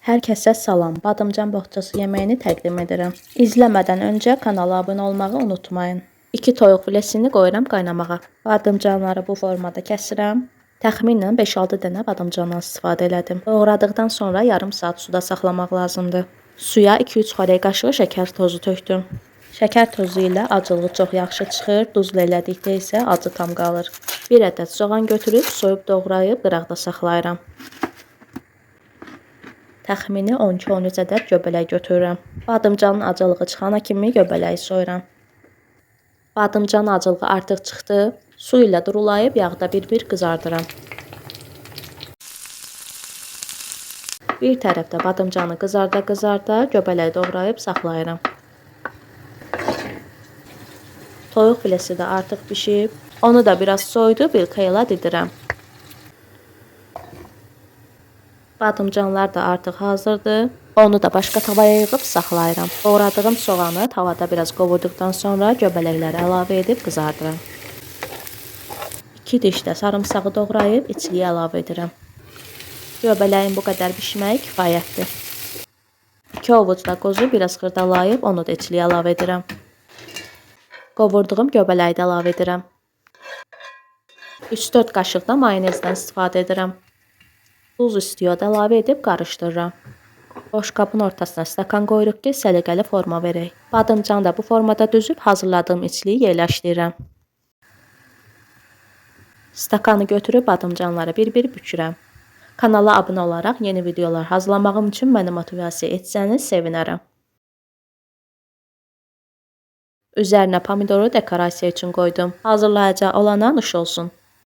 Hər kəsə salam. Badımcan boğçası yeməyini təqdim edirəm. İzləmədən öncə kanala abunə olmağı unutmayın. 2 toyuq filesini qoyuram qaynamağa. Badımcanları bu formada kəsirəm. Təxminən 5-6 dənə badımcandan istifadə elədim. Doğradıqdan sonra yarım saat suda saxlamaq lazımdır. Suya 2-3 xörək qaşığı şəkər tozu tökdüm. Şəkər tozu ilə acılığı çox yaxşı çıxır, duzla elədikdə isə acı tam qalır. 1 ədəd soğan götürüb soyub doğrayıb qıraqda saxlayıram. Təxmini 12-13 ədəd göbələk götürürəm. Badımcanın acılığı çıxana kimi göbələyi soyuram. Badımcanın acılığı artıq çıxdı. Su ilə durulayıb yağda bir-bir qızardıram. Bir tərəfdə badımcanı qızarda göbələyi doğrayıb saxlayıram. Toyuq filesi də artıq bişib. Onu da biraz soydu, bilka ilə didirəm. Badımcanlar da artıq hazırdır. Onu da başqa tavaya yığıb saxlayıram. Doğradığım soğanı tavada biraz qovurduqdan sonra göbələkləri əlavə edib qızardıram. 2 diş də sarımsağı doğrayıb içliyə əlavə edirəm. Göbələyin bu qədər bişməyi kifayətdir. 2 ovuc da qozu biraz xırdalayıb onu da içliyə əlavə edirəm. Qovurduğum göbələyi də əlavə edirəm. 3-4 qaşıq da mayonezdən istifadə edirəm. Duz istiyoda əlavə edib qarışdırıram. Boşqabın ortasına stəkan qoyuruq ki, səliqəli forma verək. Badımcanı da bu formada düzüb hazırladığım içliyi yerləşdirirəm. Stəkanı götürüb badımcanları bir-bir bükürəm. Kanala abunə olaraq yeni videolar hazırlamağım üçün məni motivasiya etsəniz sevinərəm. Üzərinə pomidoru dekorasiya üçün qoydum. Hazırlayacaq olana nuş olsun.